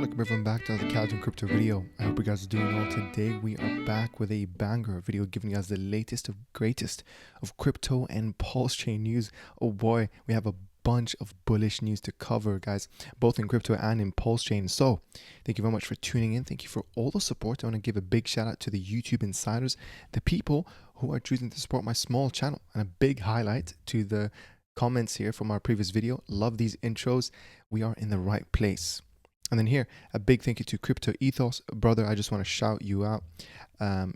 Welcome everyone back to another Casual Crypto video. I hope you guys are doing well. Today we are back with a banger video giving you guys the latest of greatest of crypto and PulseChain news. Oh boy, we have a bunch of bullish news to cover, guys, both in crypto and in PulseChain. So thank you very much for tuning in. Thank you for all the support. I want to give a big shout out to the YouTube insiders, the people who are choosing to support my small channel, and a big highlight to the comments here from our previous video. Love these intros. We are in the right place. And then here, a big thank you to Crypto Ethos. Brother, I just want to shout you out.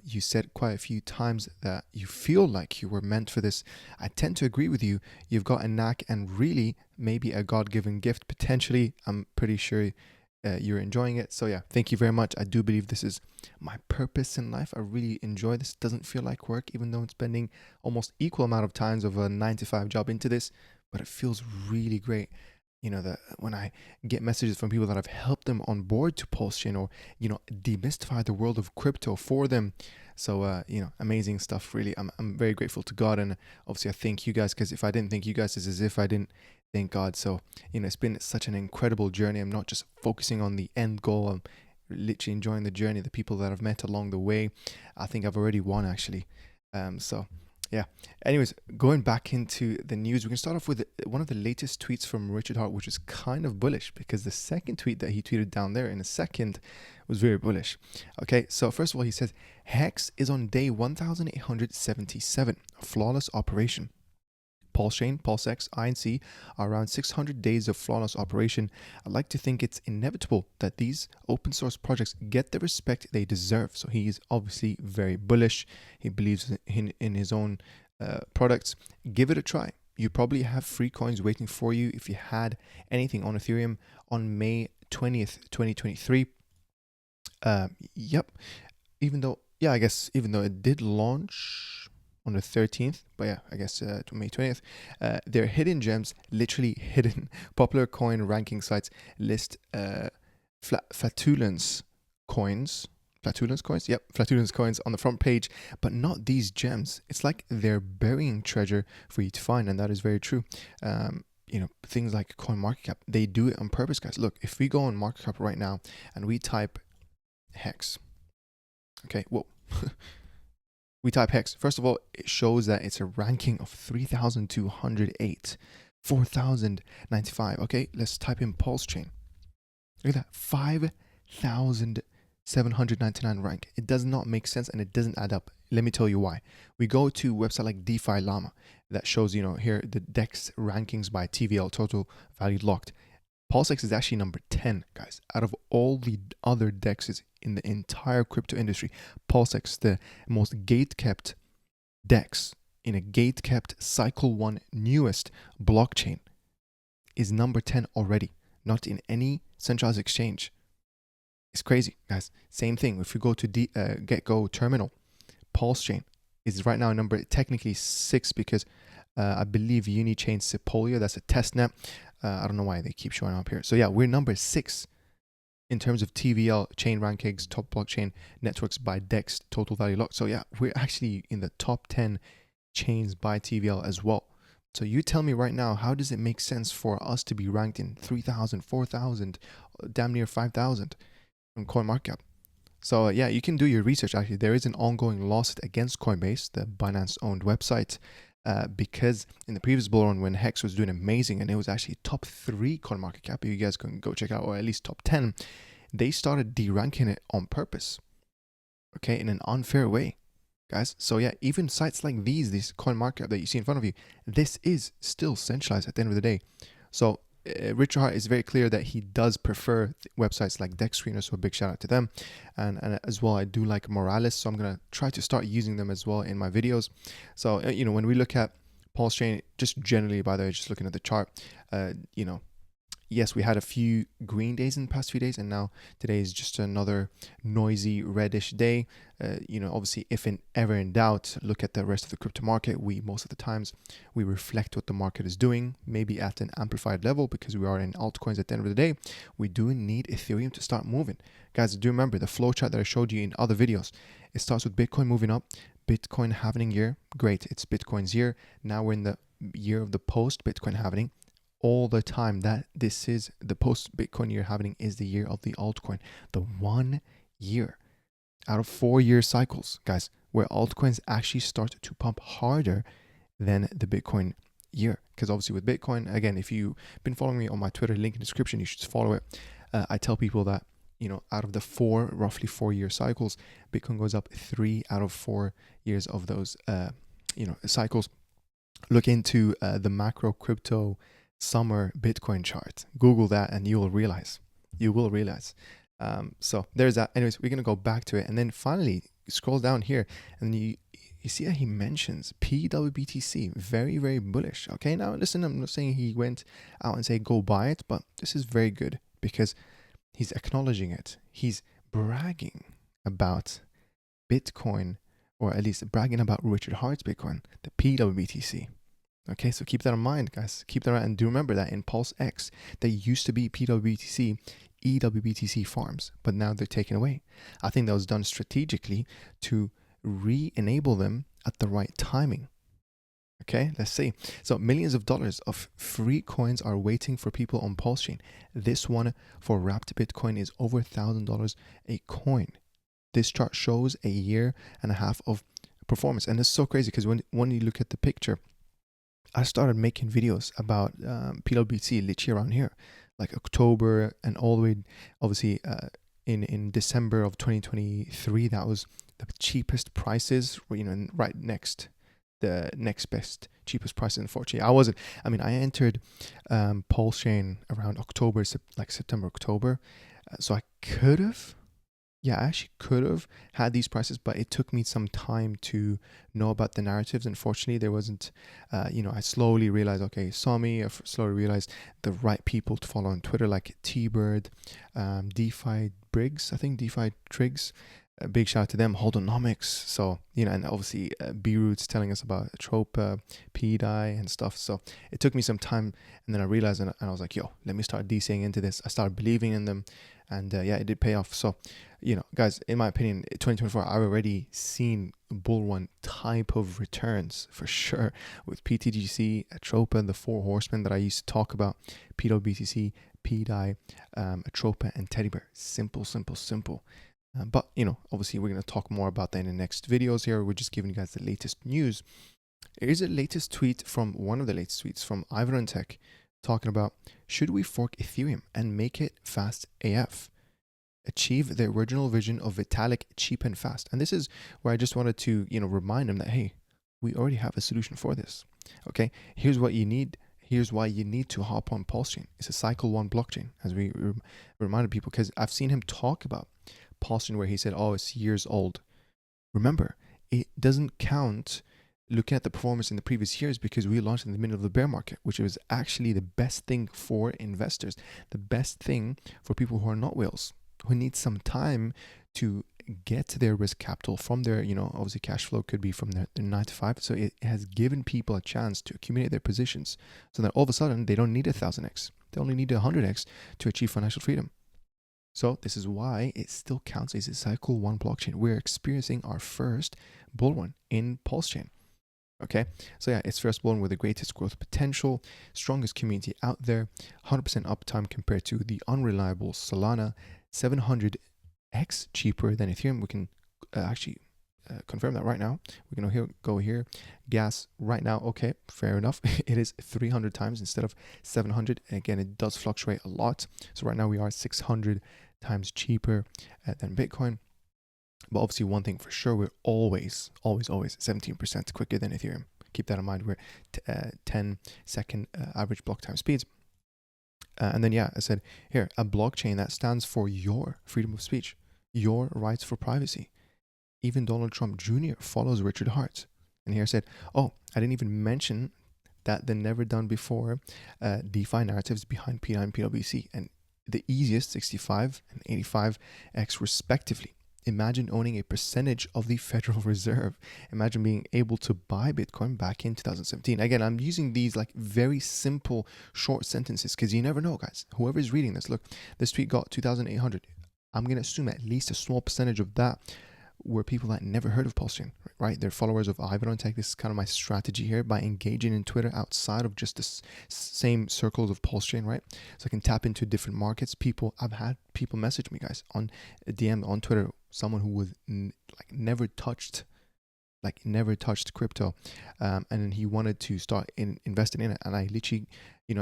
You said quite a few times that you feel like you were meant for this. I tend to agree with you. You've got a knack and really maybe a God-given gift potentially. I'm pretty sure you're enjoying it. So yeah, thank you very much. I do believe this is my purpose in life. I really enjoy this. It doesn't feel like work, even though I'm spending almost equal amount of times of a 9-to-5 job into this, but it feels really great. You know, that when I get messages from people that I've helped them on board to PulseChain, or, you know, demystify the world of crypto for them. So, you know, amazing stuff, really. I'm very grateful to God. And obviously I thank you guys, because if I didn't thank you guys, it's as if I didn't thank God. So, you know, it's been such an incredible journey. I'm not just focusing on the end goal. I'm literally enjoying the journey, the people that I've met along the way. I think I've already won, actually. So yeah, anyways, going back into the news, we can start off with one of the latest tweets from Richard Hart, which is kind of bullish, because the second tweet that he tweeted down there in a second was very bullish. Okay, so first of all, he says, Hex is on day 1877, a flawless operation. PulseChain, PulseX, INC are around 600 days of flawless operation. I'd like to think it's inevitable that these open source projects get the respect they deserve. So he is obviously very bullish. He believes in his own products. Give it a try. You probably have free coins waiting for you if you had anything on Ethereum on May 20th, 2023. Yep. Even though it did launch on the 13th, but yeah, I guess to May 20th, they're hidden gems, literally hidden. Popular coin ranking sites list flatulence coins on the front page, but not these gems. It's like they're burying treasure for you to find, and that is very true. You know, things like CoinMarketCap, they do it on purpose, guys. Look, if we go on MarketCap right now and we type Hex, okay, whoa. We type Hex. First of all, it shows that it's a ranking of 3,208, 4,095. Okay, let's type in PulseChain. Look at that, 5,799 rank. It does not make sense and it doesn't add up. Let me tell you why. We go to a website like DeFi Llama that shows, you know, here the DEX rankings by TVL, total value locked. PulseX is actually number 10, guys. Out of all the other DEXs in the entire crypto industry, PulseX, the most gate-kept DEX in a gate-kept cycle 1 newest blockchain, is number 10 already, not in any centralized exchange. It's crazy, guys. Same thing. If you go to GetGo Terminal, PulseChain is right now number technically 6, because I believe Unichain Sepolia, that's a test net. I don't know why they keep showing up here. So yeah, we're number 6 in terms of TVL chain rankings, top blockchain networks by DEX, total value locked. So yeah, we're actually in the top 10 chains by TVL as well. So you tell me right now, how does it make sense for us to be ranked in 3,000, 4,000, damn near 5,000 on CoinMarketCap? So yeah, you can do your research. Actually, there is an ongoing lawsuit against Coinbase, the Binance-owned website, because in the previous bull run when Hex was doing amazing and it was actually top 3 CoinMarketCap, you guys can go check out, or at least top 10, they started de-ranking it on purpose, okay, in an unfair way, guys. So yeah, even sites like this CoinMarketCap that you see in front of you, this is still centralized at the end of the day. So Richard Hart is very clear that he does prefer websites like Dex Screener, so a big shout out to them. And as well, I do like Morales, so I'm going to try to start using them as well in my videos. So, you know, when we look at PulseChain, just generally, by the way, just looking at the chart, you know, yes, we had a few green days in the past few days, and now today is just another noisy reddish day. You know, obviously, if ever in doubt, look at the rest of the crypto market. Most of the times, we reflect what the market is doing, maybe at an amplified level, because we are in altcoins at the end of the day. We do need Ethereum to start moving. Guys, do remember the flow chart that I showed you in other videos. It starts with Bitcoin moving up, Bitcoin halving year. Great, it's Bitcoin's year. Now we're in the year of the post-Bitcoin halving. all the time that this is the post-Bitcoin year happening is the year of the altcoin. The 1 year out of 4-year cycles, guys, where altcoins actually start to pump harder than the Bitcoin year. Because obviously with Bitcoin, again, if you've been following me on my Twitter, link in the description, you should follow it. I tell people that, out of the roughly 4-year cycles, Bitcoin goes up 3 out of 4 years of those, cycles. Look into the macro crypto summer Bitcoin chart. Google that and you will realize. So there's that. Anyways, we're going to go back to it. And then finally, scroll down here and you see that he mentions PWBTC. Very, very bullish. Okay, now listen, I'm not saying he went out and say go buy it, but this is very good because he's acknowledging it. He's bragging about Bitcoin, or at least bragging about Richard Hart's Bitcoin, the PWBTC. Okay, so keep that in mind, guys. Keep that in mind. And do remember that in PulseX, there used to be PWBTC, EWBTC farms, but now they're taken away. I think that was done strategically to re-enable them at the right timing. Okay, let's see. So millions of dollars of free coins are waiting for people on PulseChain. This one for wrapped Bitcoin is over $1,000 a coin. This chart shows a year and a half of performance. And it's so crazy because when you look at the picture, I started making videos about PWBTC literally around here, like October and all the way, obviously, in December of 2023. That was the cheapest prices, right next, the next best cheapest price. Unfortunately, I entered PulseChain around October, September, October. So I actually could have had these prices, but it took me some time to know about the narratives. Unfortunately, there wasn't, I slowly realized, I slowly realized the right people to follow on Twitter, like T-Bird, DeFi Briggs, I think DeFi Triggs. A big shout out to them, Holdonomics. So, and obviously B-Roots telling us about Atropa, PDAI and stuff. So it took me some time, and then I realized, and I was like, let me start DCing into this. I started believing in them, and it did pay off. So, guys, in my opinion, 2024, I've already seen bull run type of returns for sure with PTGC, Atropa, the 4 horsemen that I used to talk about, PWBTC, PDAI, Atropa, and Teddy Bear. Simple. But, obviously we're going to talk more about that in the next videos here. We're just giving you guys the latest news. Here's a latest tweet from one of the latest tweets from Ivon Tech talking about, should we fork Ethereum and make it fast AF? Achieve the original vision of Vitalik cheap and fast. And this is where I just wanted to, remind him that, hey, we already have a solution for this. Okay, here's what you need. Here's why you need to hop on PulseChain. It's a cycle 1 blockchain, as we reminded people, because I've seen him talk about PulseChain where he said, it's years old. Remember, it doesn't count looking at the performance in the previous years because we launched in the middle of the bear market, which was actually the best thing for investors, the best thing for people who are not whales, who need some time to get to their risk capital from their, obviously cash flow could be from their 9 to 5. So it has given people a chance to accumulate their positions so that all of a sudden they don't need 1,000x. They only need 100x to achieve financial freedom. So this is why it still counts as a cycle 1 blockchain. We're experiencing our first bull run in PulseChain. Okay, so it's first bull run with the greatest growth potential, strongest community out there, 100% uptime compared to the unreliable Solana, 700x cheaper than Ethereum. We can actually confirm that right now. We're going to go here, gas right now. Okay, fair enough. It is 300 times instead of 700. And again, it does fluctuate a lot. So right now we are 600 times cheaper than Bitcoin. But obviously one thing for sure, we're always 17% quicker than Ethereum. Keep that in mind. We're 10-second average block time speeds. And then, I said here, a blockchain that stands for your freedom of speech, your rights for privacy. Even Donald Trump Jr. follows Richard Hart. And here I said, I didn't even mention that the never done before DeFi narratives behind PDAI and PWBTC, and the easiest 65 and 85x respectively. Imagine owning a percentage of the Federal Reserve. Imagine being able to buy Bitcoin back in 2017. Again, I'm using these like very simple short sentences because you never know, guys. Whoever's reading this, look, this tweet got 2,800. I'm going to assume at least a small percentage of that were people that never heard of PulseChain, right? They're followers of Ivon Tech. This is kind of my strategy here by engaging in Twitter outside of just the same circles of PulseChain, right? So I can tap into different markets. I've had people message me, guys, on DM on Twitter, someone who was never touched crypto, and then he wanted to start investing in it, and I literally,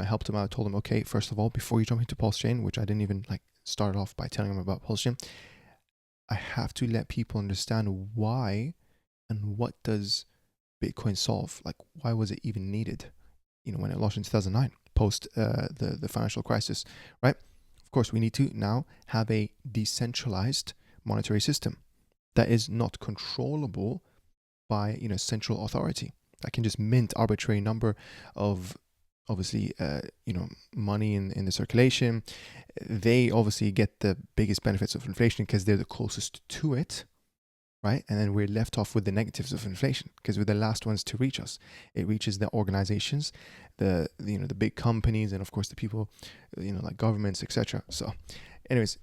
helped him out. Told him, okay, first of all, before you jump into PulseChain, which I didn't even start off by telling him about PulseChain, I have to let people understand why and what does Bitcoin solve. Why was it even needed? When it launched in 2009, post the financial crisis, right? Of course, we need to now have a decentralized monetary system that is not controllable by central authority that can just mint arbitrary number of obviously money in the circulation. They obviously get the biggest benefits of inflation because they're the closest to it, right? And then we're left off with the negatives of inflation because we're the last ones to reach us. It reaches the organizations, the big companies, and of course the people, like governments, etc. So anyways,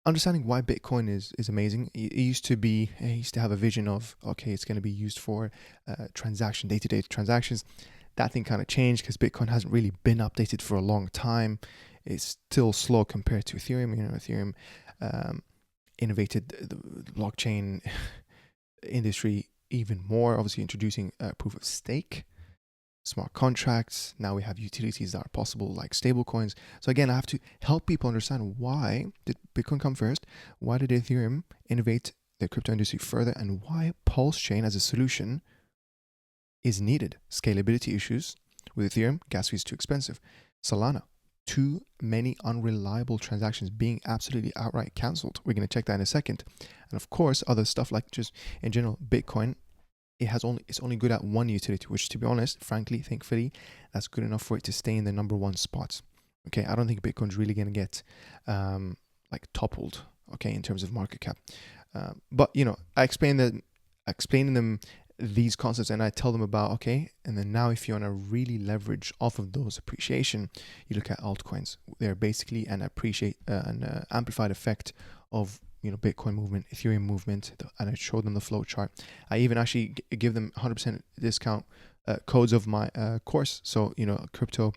understanding why Bitcoin is amazing. I used to have a vision of, okay, it's going to be used for day-to-day transactions. That thing kind of changed because Bitcoin hasn't really been updated for a long time. It's still slow compared to Ethereum. Ethereum innovated the blockchain industry even more, obviously introducing proof of stake, smart contracts. Now we have utilities that are possible, like stable coins. So again, I have to help people understand, why did Bitcoin come first? Why did Ethereum innovate the crypto industry further? And why PulseChain as a solution is needed. Scalability issues with Ethereum, gas fees too expensive. Solana, too many unreliable transactions being absolutely outright cancelled. We're going to check that in a second. And of course, other stuff like just in general, Bitcoin, it's only good at one utility, which, to be honest, frankly, thankfully, that's good enough for it to stay in the number one spot. Okay, I don't think Bitcoin's really going to get toppled, okay, in terms of market cap. But I explaining them these concepts, and I tell them about, okay, and then now if you want to really leverage off of those appreciation, you look at altcoins. They're basically an amplified effect of Bitcoin movement, Ethereum movement, and I showed them the flow chart. I even actually give them 100% discount codes of my course. So crypto,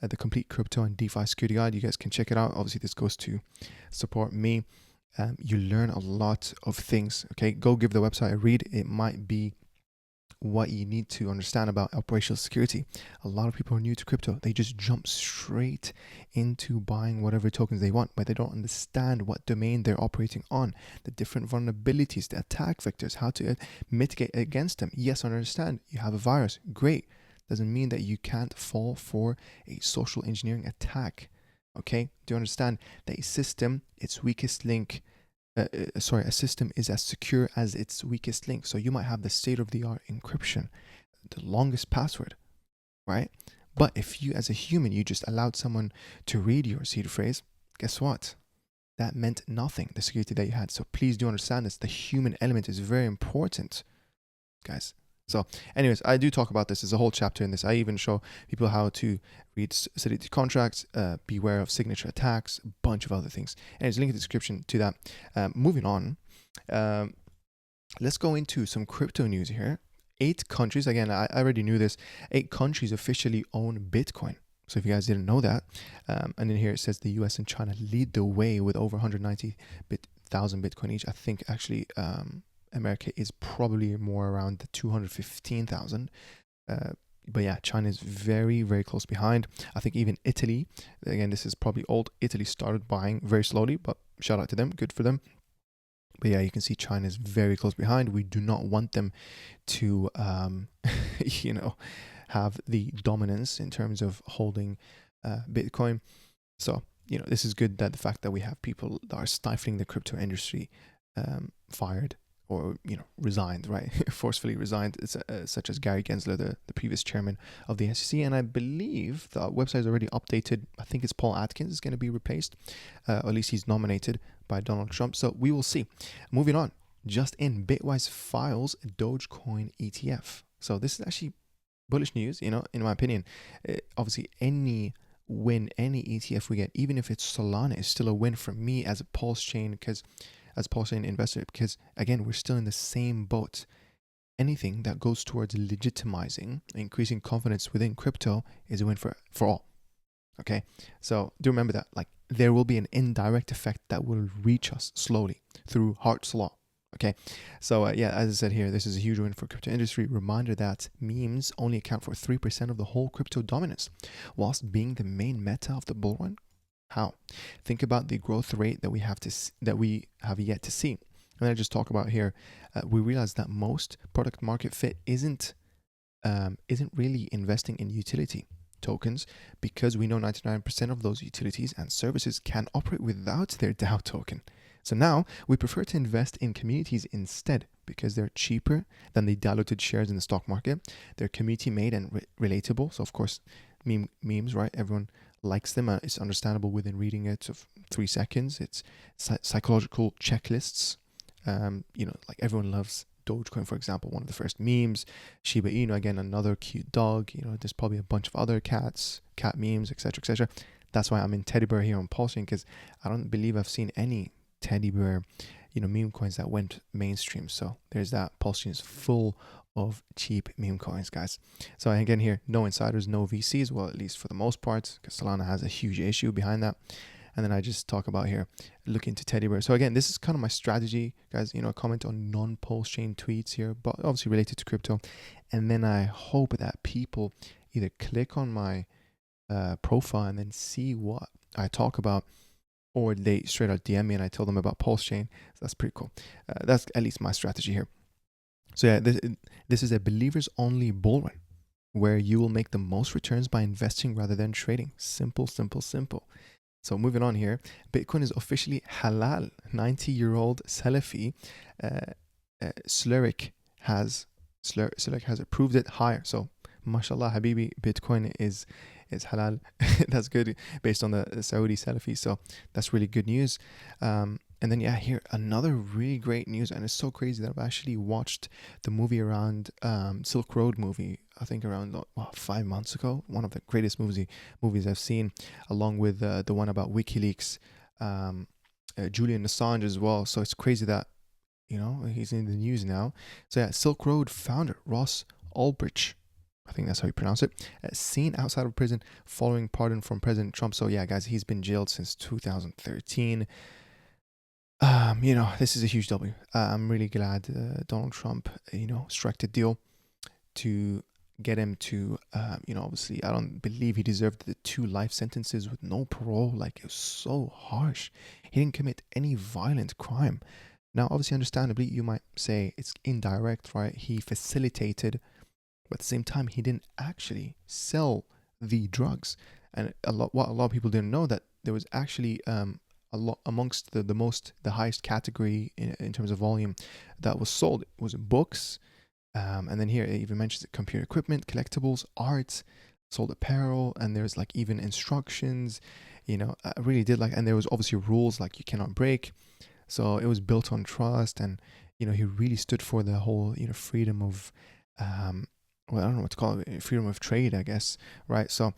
the complete crypto and DeFi security guide. You guys can check it out. Obviously, this goes to support me. You learn a lot of things. Okay, go give the website a read. It might be what you need to understand about operational security. A lot of people are new to crypto. They just jump straight into buying whatever tokens they want, but they don't understand what domain they're operating on, the different vulnerabilities, the attack vectors, how to mitigate against them. Yes, I understand you have a virus. Great. Doesn't mean that you can't fall for a social engineering attack. Okay? Do you understand that a system, its weakest link, a system is as secure as its weakest link. So you might have the state-of-the-art encryption, the longest password, right? But if you, as a human, you just allowed someone to read your seed phrase, guess what? That meant nothing, the security that you had. So please do understand this. The human element is very important, guys. So anyways, I do talk about this. There's a whole chapter in this. I even show people how to read solidity contracts, beware of signature attacks, a bunch of other things. And there's a link in the description to that. Moving on, let's go into some crypto news here. 8 countries, again, I already knew this, 8 countries officially own Bitcoin. So if you guys didn't know that, and then here it says the US and China lead the way with over 190,000 Bitcoin each. I think actually America is probably more around the 215,000. But yeah, China is very, very close behind. I think even Italy, again, this is probably old. Italy started buying very slowly, but shout out to them. Good for them. But yeah, you can see China is very close behind. We do not want them to, have the dominance in terms of holding Bitcoin. So, this is good that the fact that we have people that are stifling the crypto industry fired or resigned, right? Forcefully resigned, such as Gary Gensler, the previous chairman of the SEC. And I believe the website is already updated. I think it's Paul Atkins is going to be replaced, or at least he's nominated by Donald Trump. So we will see. Moving on, just in, Bitwise files Dogecoin ETF. So this is actually bullish news, in my opinion. Obviously, any ETF we get, even if it's Solana, is still a win for me as a PulseChain, because as Pulsechain investor, because again, we're still in the same boat. Anything that goes towards legitimizing, increasing confidence within crypto is a win for all. Okay, so do remember that, like, there will be an indirect effect that will reach us slowly through Hart's law. Okay, so yeah, as I said here, this is a huge win for crypto industry. Reminder that memes only account for 3% of the whole crypto dominance, whilst being the main meta of the bull run. How? Think about the growth rate that we have yet to see. And I just talk about here, we realize that most product market fit isn't really investing in utility tokens, because we know 99% of those utilities and services can operate without their DAO token. So now we prefer to invest in communities instead, because they're cheaper than the diluted shares in the stock market. They're community made and relatable. So of course, memes, right? Everyone likes them. It's understandable within reading it of 3 seconds. It's psychological checklists. Like everyone loves Dogecoin, for example, one of the first memes. Shiba Inu, again, another cute dog. There's probably a bunch of other cat memes, etc., etc. That's why I'm in teddy bear here on Pulsechain, because I don't believe I've seen any teddy bear, meme coins that went mainstream. So there's that. Pulsechain is full of cheap meme coins, guys. So again here, no insiders, no VCs, well, at least for the most part, because Solana has a huge issue behind that. And then I just talk about here, look into teddy bear. So again, this is kind of my strategy, guys. Comment on non-Pulsechain tweets here, but obviously related to crypto. And then I hope that people either click on my profile and then see what I talk about, or they straight out DM me and I tell them about Pulsechain. So that's pretty cool. That's at least my strategy here. So yeah, this is a believers only bull run, where you will make the most returns by investing rather than trading. Simple, simple, simple. So moving on here, Bitcoin is officially halal. 90-year-old Salafi Sluric has approved it higher. So mashallah habibi, Bitcoin is halal. That's good, based on the Saudi Salafi. So that's really good news. And then yeah, here another really great news, and it's so crazy that I've actually watched the movie around Silk Road movie, I think around 5 months ago. One of the greatest movies I've seen, along with the one about WikiLeaks, Julian Assange as well. So it's crazy that he's in the news now. So yeah, Silk Road founder Ross Ulbricht, I think that's how you pronounce it, seen outside of prison following pardon from President Trump. So yeah, guys, he's been jailed since 2013. This is a huge W. I'm really glad Donald Trump, struck the deal to get him to, obviously, I don't believe he deserved the 2 life sentences with no parole. Like, it was so harsh. He didn't commit any violent crime. Now, obviously, understandably, you might say it's indirect, right? He facilitated, but at the same time, he didn't actually sell the drugs. And what a lot of people didn't know, that there was actually a lot amongst the highest category in terms of volume that was sold. It was books, and then here it even mentions computer equipment, collectibles, art, sold apparel, and there's like even instructions. I really did like, and there was obviously rules like you cannot break. So it was built on trust, and he really stood for the whole freedom of I don't know what to call it, freedom of trade, I guess, right? So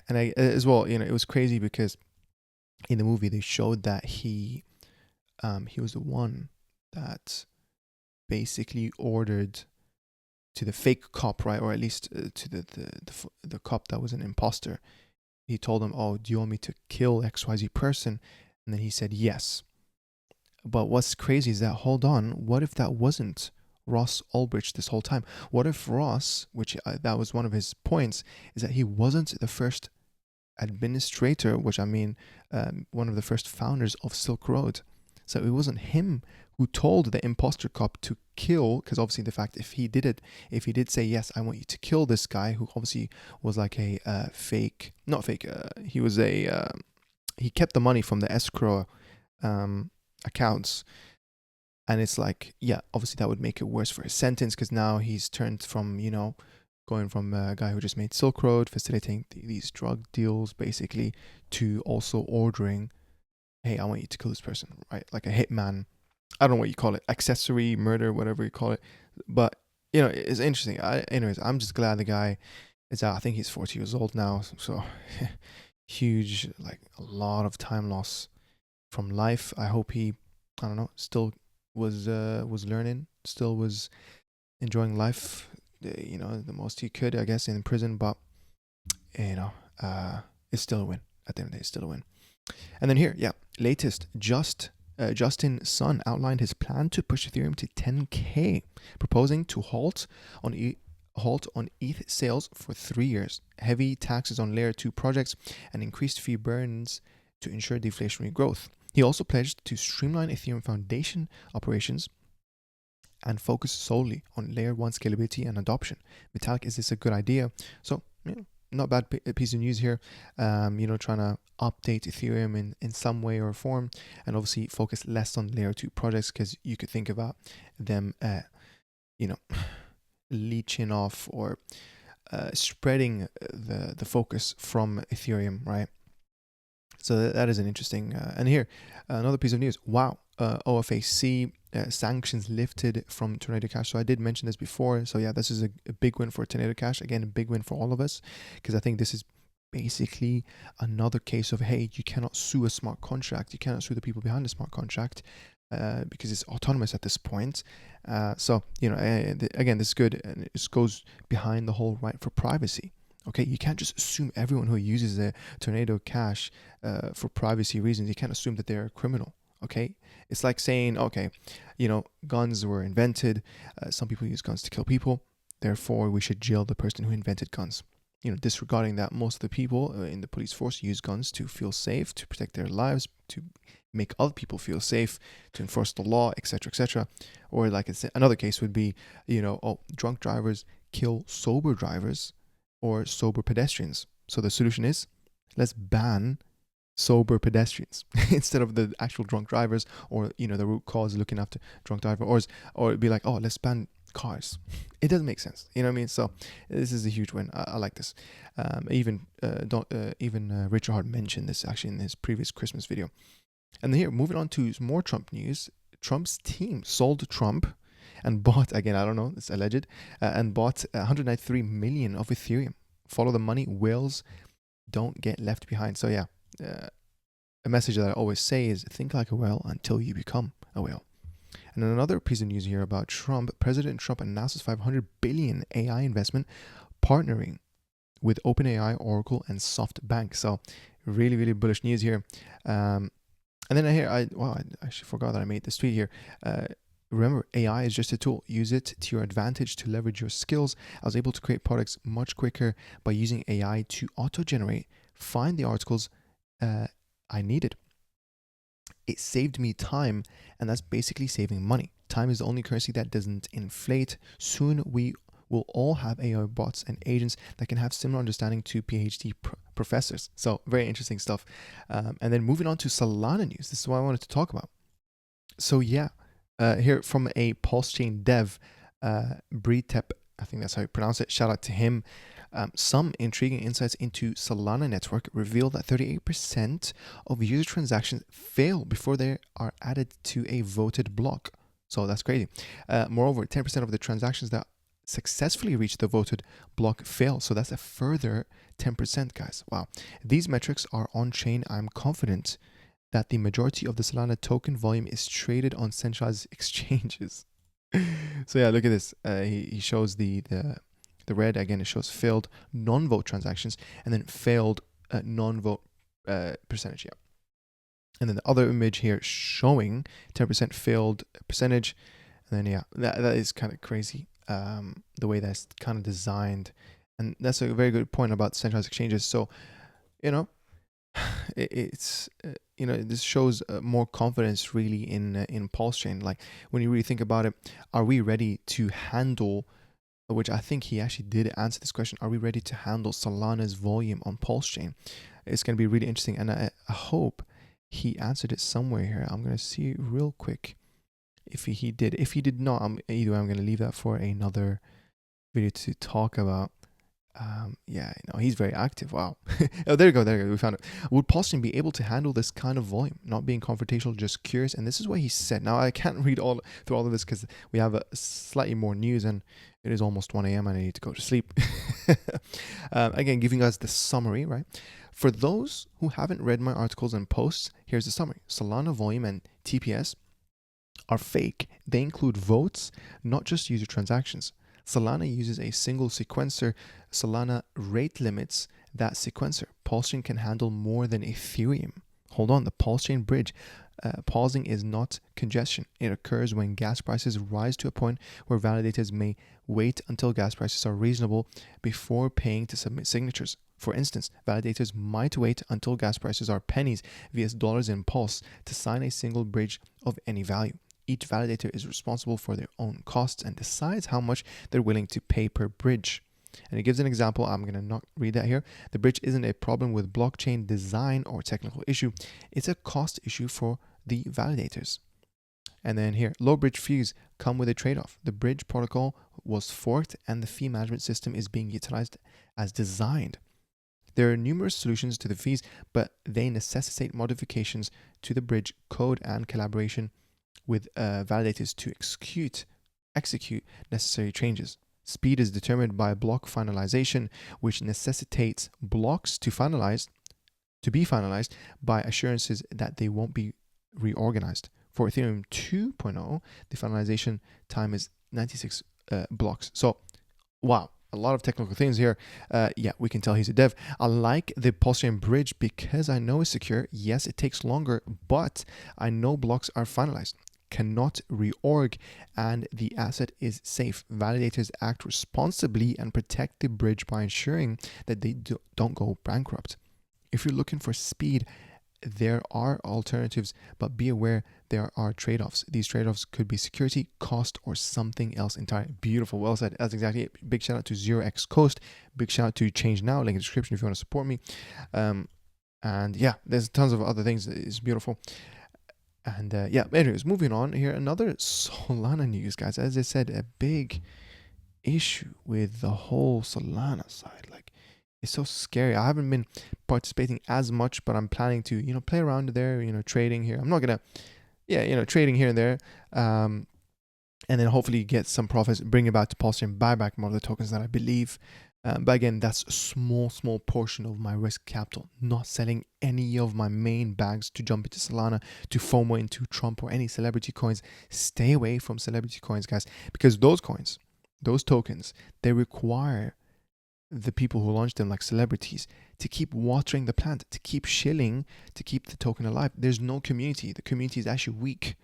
and I as well, it was crazy because in the movie they showed that he was the one that basically ordered to the fake cop, right, or at least to the cop that was an imposter. He told him, "Oh, do you want me to kill XYZ person?" And then he said yes. But what's crazy is that, hold on, what if that wasn't Ross Ulbricht this whole time? What if Ross, which that was one of his points, is that he wasn't the first administrator, which I mean, one of the first founders of Silk Road. So it wasn't him who told the imposter cop to kill, because obviously the fact if he did say, yes, I want you to kill this guy, who obviously was like a he kept the money from the escrow accounts. And it's like, yeah, obviously that would make it worse for his sentence, because now he's turned from, going from a guy who just made Silk Road, facilitating these drug deals, basically, to also ordering, hey, I want you to kill this person, right? Like a hitman. I don't know what you call it, accessory murder, whatever you call it. But, it's interesting. Anyways, I'm just glad the guy is out. I think he's 40 years old now. So huge, like a lot of time loss from life. I hope he I don't know, still was learning, still was enjoying life, the most he could, I guess, in prison. But you know, it's still a win. At the end of the day, it's still a win. And then here, yeah, latest, Justin Sun outlined his plan to push Ethereum to 10K, proposing to halt on ETH sales for 3 years, heavy taxes on layer 2 projects, and increased fee burdens to ensure deflationary growth. He also pledged to streamline Ethereum Foundation operations and focus solely on layer 1 scalability and adoption. Vitalik, is this a good idea? So, not bad piece of news here. Trying to update Ethereum in some way or form, and obviously focus less on layer 2 projects, because you could think about them, leeching off or spreading the focus from Ethereum, right? So that is an interesting. And here, another piece of news. Wow, OFAC sanctions lifted from Tornado Cash. So I did mention this before. So yeah, this is a big win for Tornado Cash. Again, a big win for all of us, because I think this is basically another case of, hey, you cannot sue a smart contract. You cannot sue the people behind the smart contract, because it's autonomous at this point. So again, this is good, and it goes behind the whole right for privacy. Okay, you can't just assume everyone who uses a Tornado Cash for privacy reasons, you can't assume that they're a criminal. Okay, it's like saying, okay, guns were invented. Some people use guns to kill people. Therefore, we should jail the person who invented guns. Disregarding that most of the people in the police force use guns to feel safe, to protect their lives, to make other people feel safe, to enforce the law, etc., etc. Or like another case would be, drunk drivers kill sober drivers or sober pedestrians. So the solution is, let's ban sober pedestrians instead of the actual drunk drivers, or the root cause looking after drunk driver, or it'd be like, oh, let's ban cars. It doesn't make sense, you know what I mean? So this is a huge win. I like this. Even Richard Hart mentioned this actually in his previous Christmas video. And here, moving on to more Trump news. Trump's team sold Trump and bought, again, I don't know, it's alleged, and bought 193 million of Ethereum. Follow the money. Whales don't get left behind. So yeah, a message that I always say is, think like a whale until you become a whale. And another piece of news here about Trump. President Trump announces 500 billion AI investment, partnering with OpenAI, Oracle, and SoftBank. So really, really bullish news here. And then I actually forgot that I made this tweet here. Remember, AI is just a tool. Use it to your advantage to leverage your skills. I was able to create products much quicker by using AI to auto-generate, find the articles I needed. It saved me time, and that's basically saving money. Time is the only currency that doesn't inflate. Soon we will all have AI bots and agents that can have similar understanding to PhD professors. So very interesting stuff. And then moving on to Solana news. This is what I wanted to talk about. So yeah, here from a PulseChain dev, Bretep, I think that's how you pronounce it. Shout out to him. Some intriguing insights into Solana network reveal that 38% of user transactions fail before they are added to a voted block. So that's crazy. Moreover, 10% of the transactions that successfully reach the voted block fail. So that's a further 10%, guys. Wow. These metrics are on chain. I'm confident that the majority of the Solana token volume is traded on centralized exchanges. So yeah, look at this. He shows the red. Again, it shows failed non-vote transactions, and then failed non-vote percentage. Yeah. And then the other image here showing 10% failed percentage. And then yeah, that is kind of crazy. The way that's kind of designed. And that's a very good point about centralized exchanges. So, it's this shows more confidence really in PulseChain. Like when you really think about it, are we ready to handle, which I think he actually did answer this question, are we ready to handle Solana's volume on PulseChain? It's going to be really interesting, and I hope he answered it somewhere here. I'm going to see real quick if he did. If he did not, I'm going to leave that for another video to talk about. He's very active. Wow. Oh, there you go. We found it. Would PulseChain be able to handle this kind of volume? Not being confrontational, just curious. And this is what he said. Now, I can't read through all of this because we have a slightly more news, and it is almost 1 a.m. and I need to go to sleep. Again, giving us the summary, right? For those who haven't read my articles and posts, here's the summary. Solana volume and TPS are fake. They include votes, not just user transactions. Solana uses a single sequencer. Solana rate limits that sequencer. PulseChain can handle more than Ethereum. Hold on, the PulseChain bridge. Pausing is not congestion. It occurs when gas prices rise to a point where validators may wait until gas prices are reasonable before paying to submit signatures. For instance, validators might wait until gas prices are pennies vs dollars in Pulse to sign a single bridge of any value. Each validator is responsible for their own costs and decides how much they're willing to pay per bridge. And it gives an example. I'm going to not read that here. The bridge isn't a problem with blockchain design or technical issue. It's a cost issue for the validators. And then here, low bridge fees come with a trade-off. The bridge protocol was forked and the fee management system is being utilized as designed. There are numerous solutions to the fees, but they necessitate modifications to the bridge code and collaboration with validators to execute necessary changes. Speed is determined by block finalization, which necessitates blocks to be finalized by assurances that they won't be reorganized. For Ethereum 2.0, the finalization time is 96 blocks. So, wow, a lot of technical things here. Yeah, we can tell he's a dev. I like the PulseChain bridge because I know it's secure. Yes, it takes longer, but I know blocks are finalized, cannot reorg, and the asset is safe. Validators act responsibly and protect the bridge by ensuring that they don't go bankrupt. If you're looking for speed, there are alternatives, but be aware there are trade-offs. These trade-offs could be security, cost, or something else entirely. Beautiful, well said. That's exactly it. Big shout out to 0x Coast. Big shout out to Change Now. Link in the description if you want to support me. And yeah, there's tons of other things. It's beautiful. And yeah, anyways, moving on here. Another Solana news, guys. As I said, a big issue with the whole Solana side. Like, it's so scary. I haven't been participating as much, but I'm planning to, play around there, trading here. I'm not going to, trading here and there. And then hopefully get some profits, bring it back to PulseChain, buy back more of the tokens that I believe. But again, that's a small portion of my risk capital. Not selling any of my main bags to jump into Solana, to FOMO into Trump or any celebrity coins. Stay away from celebrity coins, guys, because those coins, those tokens, they require the people who launch them, like celebrities, to keep watering the plant, to keep shilling, to keep the token alive. There's no community. The community is actually weak.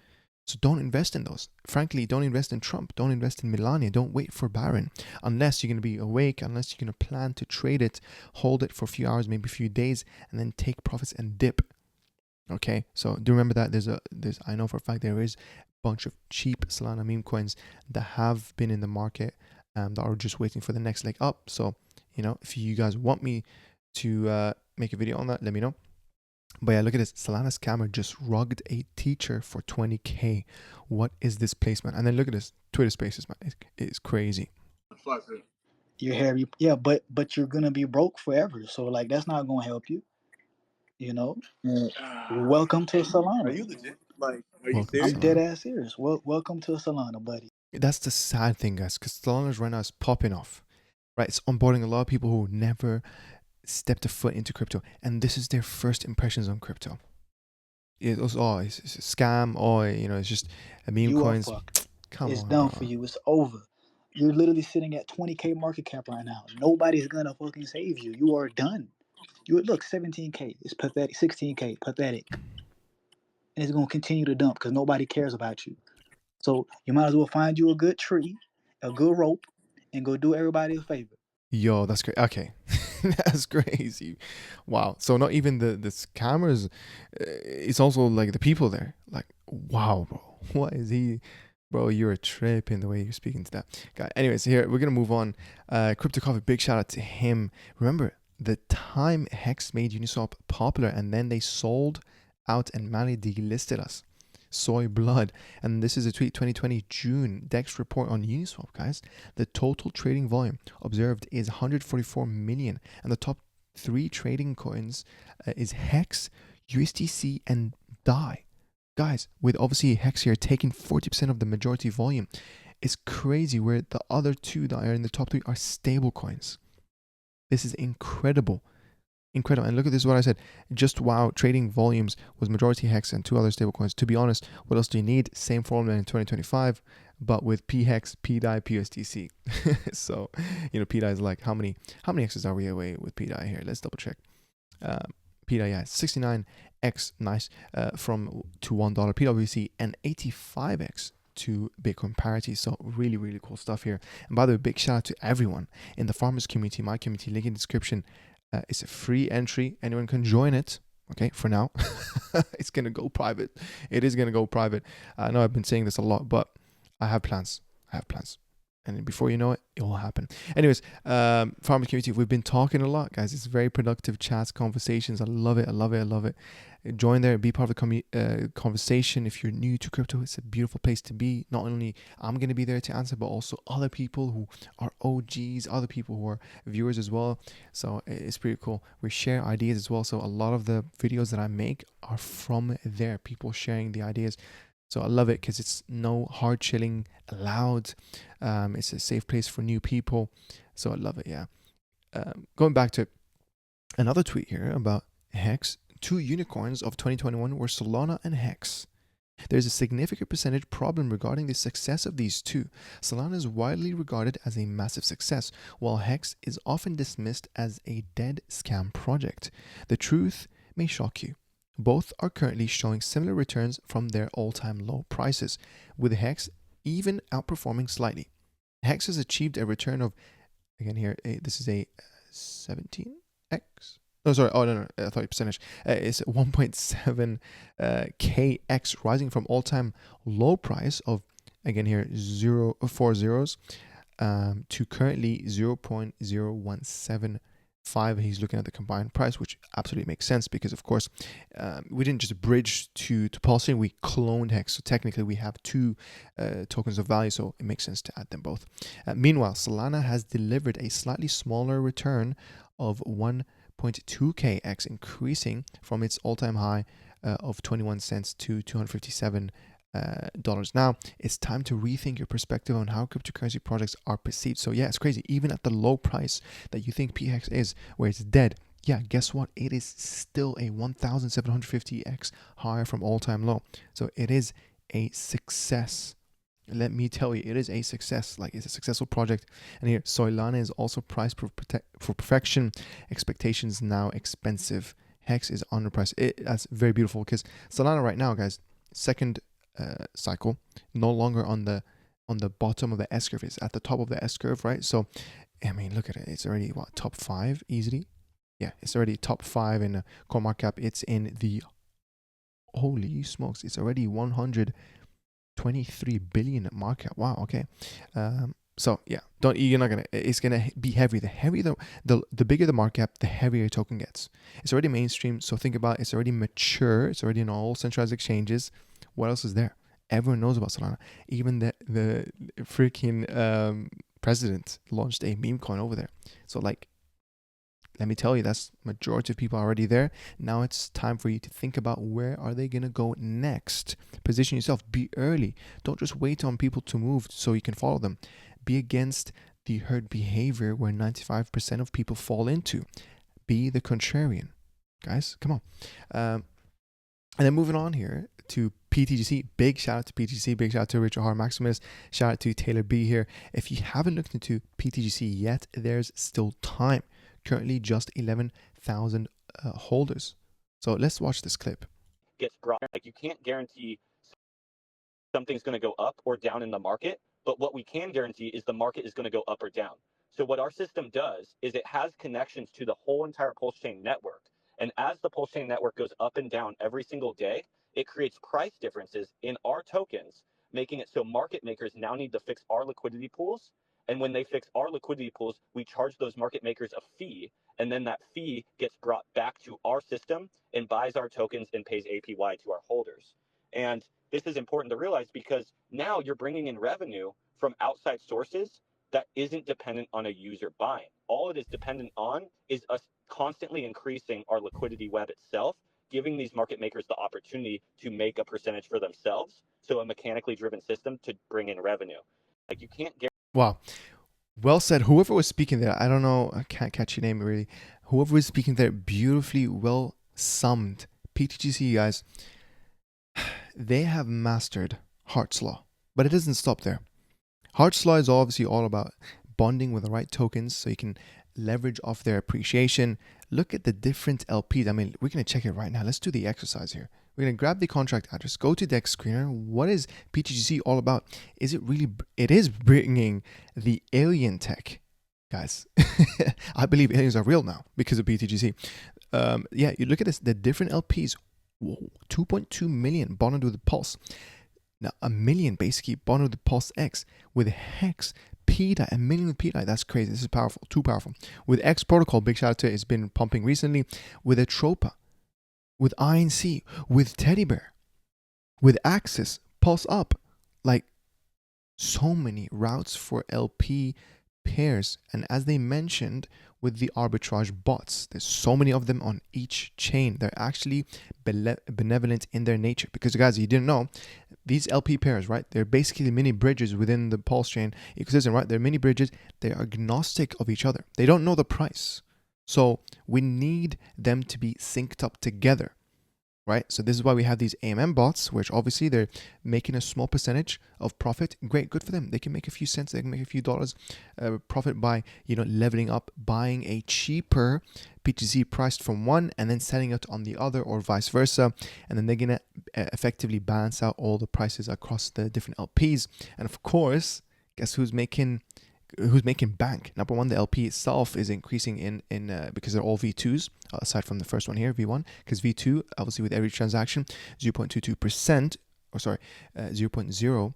So don't invest in those. Frankly, don't invest in Trump. Don't invest in Melania. Don't wait for Barron. Unless you're going to be awake, unless you're going to plan to trade it, hold it for a few hours, maybe a few days, and then take profits and dip. Okay, so do remember that I know for a fact there is a bunch of cheap Solana meme coins that have been in the market that are just waiting for the next leg up. So, if you guys want me to make a video on that, let me know. But yeah, look at this. Solana scammer just rugged a teacher for 20K. What is this placement? And then look at this. Twitter Spaces, man. It's crazy. You're heavy. Yeah, but you're going to be broke forever. So, like, that's not going to help you. Welcome to Solana. Are you legit? Like, are you I'm serious? dead ass serious. Welcome to Solana, buddy. That's the sad thing, guys, because Solana right now is popping off. Right? It's onboarding a lot of people who never stepped a foot into crypto, and this is their first impressions on crypto. It was it's a scam, it's just a meme coins. Come it's on, done bro. for you. It's over. You're literally sitting at 20K market cap right now. Nobody's gonna fucking save you. You are done. You look 17K. It's pathetic. 16K, pathetic. And it's gonna continue to dump because nobody cares about you. So you might as well find you a good tree, a good rope, and go do everybody a favor. Yo, that's great. Okay. That's crazy. Wow. So not even the scammers, it's also like the people there. Like, wow, bro. What is he? Bro, you're a trip in the way you're speaking to that guy. Anyways, here, we're going to move on. Crypto Coffee, big shout out to him. Remember, the time Hex made Uniswap popular and then they sold out and manually delisted us. Soy blood. And this is a tweet 2020 June Dex report on Uniswap, guys. The total trading volume observed is 144 million, and the top 3 trading coins is Hex, USDC, and DAI. Guys, with obviously Hex here taking 40% of the majority volume, it's crazy where the other 2 that are in the top 3 are stable coins. This is incredible. incredible. And look at this, what I said. Just wow, trading volumes was majority Hex and 2 other stablecoins. To be honest, what else do you need? Same formula in 2025, but with PHEX, PDAI, PUSDC. So, PDAI is like, how many X's are we away with PDAI here? Let's double check. PDAI, yeah, 69X, nice, to $1. PWC, and 85X to Bitcoin parity. So really, really cool stuff here. And by the way, big shout out to everyone in the farmers community, my community, link in the description. It's a free entry. Anyone can join it. Okay, for now. It's going to go private. It is going to go private. I know I've been saying this a lot, but I have plans. And before you know it, it will happen. Anyways, farmers community, we've been talking a lot, guys. It's very productive chats, conversations. I love it. Join there, be part of the conversation. If you're new to crypto, it's a beautiful place to be. Not only I'm going to be there to answer, but also other people who are OGs, other people who are viewers as well. So it's pretty cool. We share ideas as well. So a lot of the videos that I make are from there, people sharing the ideas. So I love it because it's no hard chilling allowed. It's a safe place for new people. So I love it, yeah. Going back to another tweet here about Hex. 2 unicorns of 2021 were Solana and Hex. There's a significant percentage problem regarding the success of these two. Solana is widely regarded as a massive success, while Hex is often dismissed as a dead scam project. The truth may shock you. Both are currently showing similar returns from their all-time low prices, with Hex even outperforming slightly. Hex has achieved a return of, again here, this is a 17x? Oh, sorry. Oh, no. I thought percentage. It's 1.7 kx, rising from all-time low price of, again here, 4 zeros, to currently 0.0175. He's looking at the combined price, which absolutely makes sense because, of course, we didn't just bridge to Pulsechain, we cloned Hex. So technically, we have 2 tokens of value, so it makes sense to add them both. Meanwhile, Solana has delivered a slightly smaller return of 1.2kx, increasing from its all-time high of 21 cents to $257. Now it's time to rethink your perspective on how cryptocurrency projects are perceived. So yeah, it's crazy. Even at the low price that you think PHEX is, where it's dead, yeah, guess what? It is still a 1,750x higher from all-time low. So it is a success. Let me tell you, it is a success. Like, it's a successful project. And here, Solana is also priced for perfection. Expectations now expensive. Hex is underpriced. That's very beautiful because Solana right now, guys, second cycle, no longer on the bottom of the S curve. It's at the top of the S curve, right? So, I mean, look at it. It's already top 5 easily. Yeah, it's already top 5 in CoinMarketCap. It's in the, holy smokes, it's already 123 billion market. Wow. Okay. So yeah, it's gonna be heavy. The bigger the market cap, the heavier your token gets. It's already mainstream. So think about it, it's already mature. It's already in all centralized exchanges. What else is there? Everyone knows about Solana. Even the freaking president launched a meme coin over there. So like, let me tell you, that's majority of people are already there. Now it's time for you to think about where are they going to go next. Position yourself. Be early. Don't just wait on people to move so you can follow them. Be against the herd behavior where 95% of people fall into. Be the contrarian. Guys, come on. And then moving on here to PTGC. Big shout out to PTGC. Big shout out to Richard Hart Maximus. Shout out to Taylor B here. If you haven't looked into PTGC yet, there's still time. Currently just 11,000 holders. So let's watch this clip. Gets brought, like, you can't guarantee something's going to go up or down in the market, but what we can guarantee is the market is going to go up or down. So what our system does is it has connections to the whole entire PulseChain network. And as the PulseChain network goes up and down every single day, it creates price differences in our tokens, making it so market makers now need to fix our liquidity pools. And when they fix our liquidity pools, we charge those market makers a fee. And then that fee gets brought back to our system and buys our tokens and pays APY to our holders. And this is important to realize because now you're bringing in revenue from outside sources that isn't dependent on a user buying. All it is dependent on is us constantly increasing our liquidity web itself, giving these market makers the opportunity to make a percentage for themselves. So a mechanically driven system to bring in revenue. Like, you can't get. Wow. Well said. Whoever was speaking there, I don't know, I can't catch your name really. whoever is speaking there, beautifully well summed. PTGC, guys, they have mastered Hart's Law, but it doesn't stop there. Hart's Law is obviously all about bonding with the right tokens so you can leverage off their appreciation. Look at the different LPs. I mean, we're going to check it right now. Let's do the exercise here. We're going to grab the contract address, go to Dex Screener. What is PTGC all about? Is it really, it is bringing the Ivon Tech, guys. I believe aliens are real now because of PTGC. Yeah, you look at this, the different LPs. Whoa, 2.2 million bonded with the Pulse. Now, 1 million basically bonded with the PulseX, with Hex, PDAI, 1 million with PDAI. That's crazy. This is powerful, too powerful. With X Protocol, big shout out to it. It's been pumping recently. With Atropa, with INC, with Teddy Bear, with Axis, Pulse Up. Like, so many routes for LP pairs. And as they mentioned, with the arbitrage bots, there's so many of them on each chain. They're actually benevolent in their nature, because guys, you didn't know, these LP pairs, right, they're basically mini bridges within the PulseChain ecosystem, right? They're mini bridges. They're agnostic of each other. They don't know the price, so we need them to be synced up together, right? So this is why we have these AMM bots, which obviously they're making a small percentage of profit. Great, good for them. They can make a few cents, they can make a few dollars profit by, you know, leveling up, buying a cheaper PTGC priced from one and then selling it on the other, or vice versa. And then they're going to effectively balance out all the prices across the different LPs. And of course, guess who's making bank? Number one, the LP itself is increasing in because they're all V2s, aside from the first one here, V1, because V2, obviously with every transaction, 0.22%, or sorry, 0.0,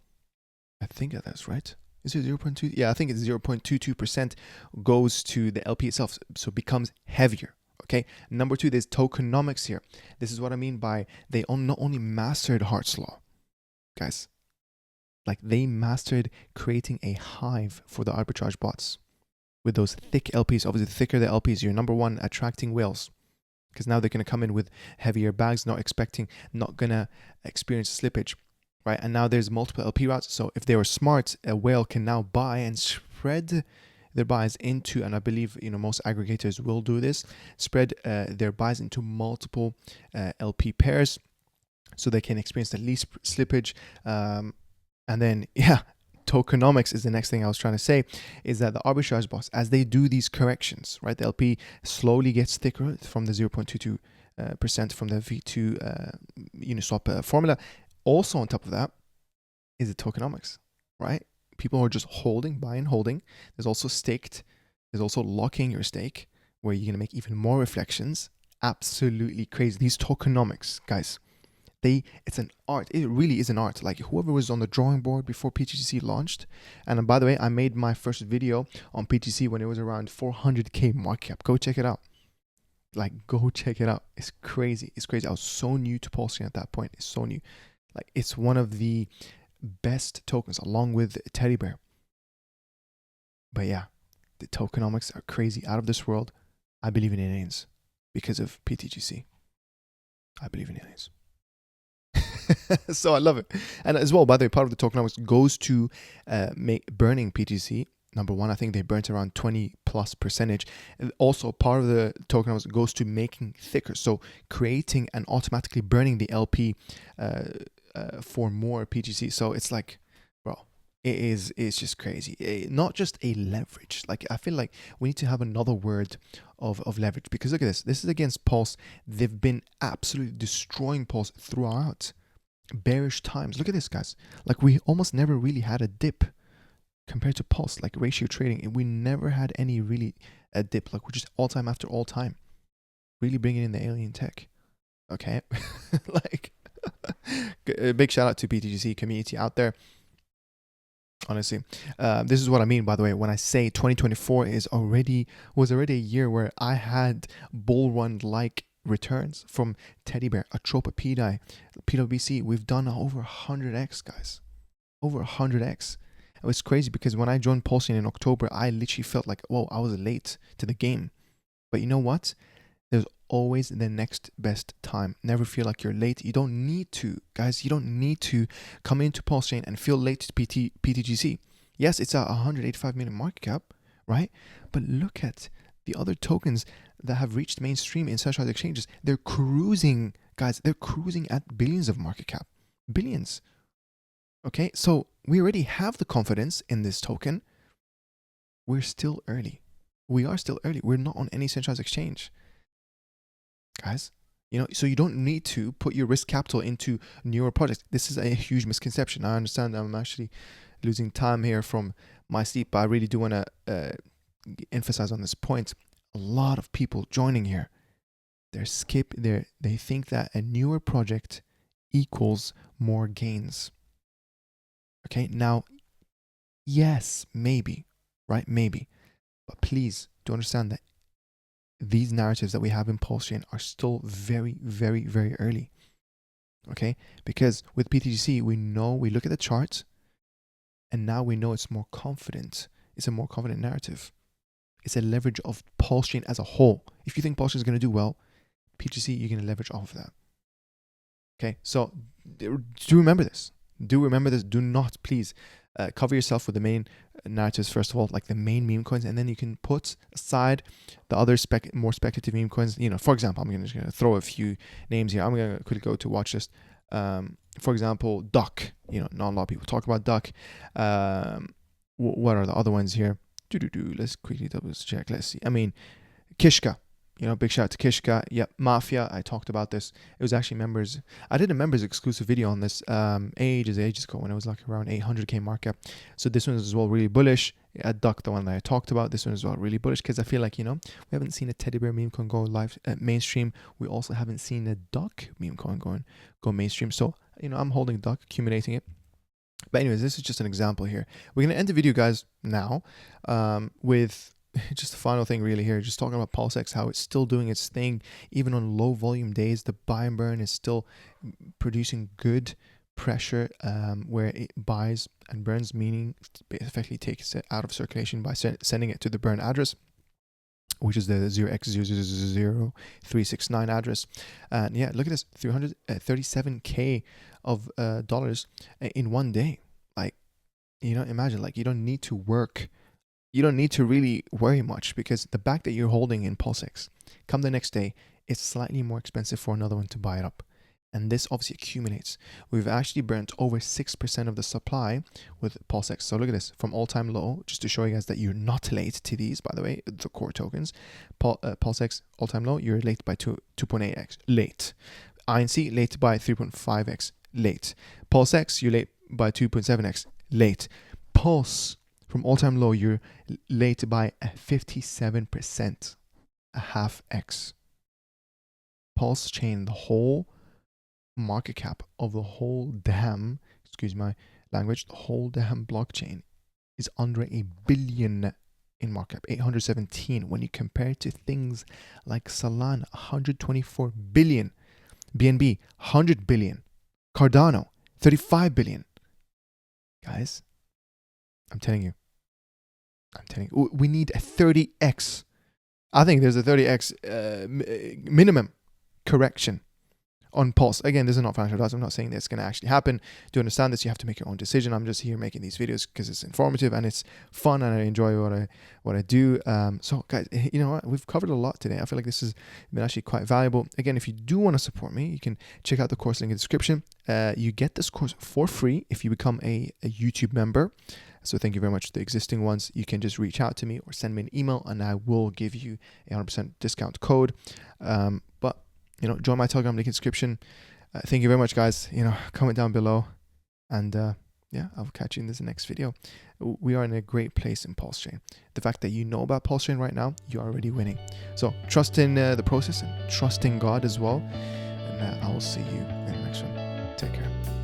I think that's right. Is it 0.2? Yeah, I think it's 0.22% goes to the LP itself, so it becomes heavier. Okay. Number two, there's tokenomics here. This is what I mean by they not only mastered Hart's Law, guys. Like, they mastered creating a hive for the arbitrage bots with those thick LPs. Obviously, the thicker the LPs, you're number one attracting whales, because now they're going to come in with heavier bags, not going to experience slippage, right? And now there's multiple LP routes. So if they were smart, a whale can now buy and spread their buys into, and I believe, you know, most aggregators will do this, spread their buys into multiple LP pairs so they can experience the least slippage. And then, yeah, tokenomics is the next thing I was trying to say, is that the arbitrage bots, as they do these corrections, right, the LP slowly gets thicker from the 0.22% from the V2 Uniswap formula. Also on top of that is the tokenomics, right? People are just holding, buying, holding. There's also staked. There's also locking your stake, where you're going to make even more reflections. Absolutely crazy. These tokenomics, guys. It's an art. It really is an art. Like, whoever was on the drawing board before PTGC launched, and by the way, I made my first video on PTGC when it was around 400k market cap. Go check it out. Like, go check it out. It's crazy. It's crazy. I was so new to PulseChain at that point. It's so new. Like, it's one of the best tokens, along with Teddy Bear. But yeah, the tokenomics are crazy, out of this world. I believe in aliens because of PTGC. I believe in aliens. So I love it. And as well, by the way, part of the tokenomics goes to burning PTGC. Number one, I think they burnt around 20+%. And also, part of the tokenomics goes to making thicker. So creating and automatically burning the LP for more PTGC. So it's like, bro, it's just crazy. Not just a leverage. Like, I feel like we need to have another word of leverage, because look at this. This is against Pulse. They've been absolutely destroying Pulse throughout bearish times. Look at this, guys. Like, we almost never really had a dip compared to Pulse, like ratio trading. We never had any really a dip. Like, we're just all time after all time, really bringing in the Ivon Tech. Okay. Like, a big shout out to PTGC community out there. Honestly, this is what I mean, by the way, when I say 2024 was already a year where I had bull run like returns from Teddy Bear, Atropa, PDAI, PWC. We've done over 100x, guys. Over 100x. It was crazy, because when I joined PulseChain in October, I literally felt like, whoa, I was late to the game. But you know what? There's always the next best time. Never feel like you're late. You don't need to, guys. You don't need to come into PulseChain and feel late to PTGC. Yes, it's a 185 million market cap, right? But look at The other tokens that have reached mainstream in centralized exchanges, they're cruising, guys, they're cruising at billions of market cap. Billions. Okay, so we already have the confidence in this token. We're still early. We are still early. We're not on any centralized exchange. Guys, so you don't need to put your risk capital into newer projects. This is a huge misconception. I understand I'm actually losing time here from my sleep, but I really do want to emphasize on this point. A lot of people joining here, they think that a newer project equals more gains. Okay, now, yes, maybe, right? Maybe. But please do understand that these narratives that we have in PulseChain are still very, very, very early. Okay, because with PTGC, we look at the charts, and now we know it's more confident. It's a more confident narrative. It's a leverage of PulseChain as a whole. If you think PulseChain is going to do well, PTGC, you're going to leverage off of that. Okay, so do remember this. Do remember this. Do not, please, cover yourself with the main narratives, first of all, like the main meme coins, and then you can put aside the other more speculative meme coins. For example, I'm just going to throw a few names here. I'm going to quickly go to watch list. For example, Duck. Not a lot of people talk about Duck. What are the other ones here? Let's quickly double check. Let's see. Kishka. Big shout out to Kishka. Yep, Mafia. I talked about this. It was actually members. I did a members exclusive video on this ages ago when it was like around 800k markup. So this one is as well really bullish. Duck, the one that I talked about, this one is well really bullish because I feel like we haven't seen a teddy bear meme coin go live mainstream. We also haven't seen a Duck meme coin go mainstream. So I'm holding Duck, accumulating it. But anyways, this is just an example here. We're gonna end the video, guys, now with just the final thing really here, just talking about PulseX, how it's still doing its thing even on low volume days. The buy and burn is still producing good pressure where it buys and burns, meaning effectively takes it out of circulation by sending it to the burn address, which is the 0x000369 address. And yeah, look at this, 337k of dollars in one day. Like, imagine, like, you don't need to work. You don't need to really worry much because the back that you're holding in PulseX, come the next day, it's slightly more expensive for another one to buy it up. And this obviously accumulates. We've actually burnt over 6% of the supply with PulseX. So look at this, from all-time low, just to show you guys that you're not late to these, by the way, the core tokens. PulseX, all-time low, you're late by 2.8x, late. INC, late by 3.5x, late. PulseX, you're late by 2.7x, late. Pulse, from all-time low, you're late by 57%, a half x. PulseChain, the whole market cap of the whole damn, excuse my language, the whole damn blockchain is under $1 billion in market cap, 817. When you compare it to things like Solana, 124 billion, BNB, 100 billion, Cardano, 35 billion. Guys, I'm telling you, we need a 30x. I think there's a 30x minimum correction on Pulse. Again, this is not financial advice. I'm not saying that it's going to actually happen. To understand this, you have to make your own decision. I'm just here making these videos because it's informative and it's fun and I enjoy what I do. So guys, you know what? We've covered a lot today. I feel like this has been actually quite valuable. Again, if you do want to support me, you can check out the course link in the description. You get this course for free if you become a YouTube member. So thank you very much to the existing ones. You can just reach out to me or send me an email and I will give you a 100% discount code. But join my Telegram link in the description. Thank you very much, guys. Comment down below. And yeah, I'll catch you in this next video. We are in a great place in PulseChain. The fact that you know about PulseChain right now, you're already winning. So trust in the process and trust in God as well. And I will see you in the next one. Take care.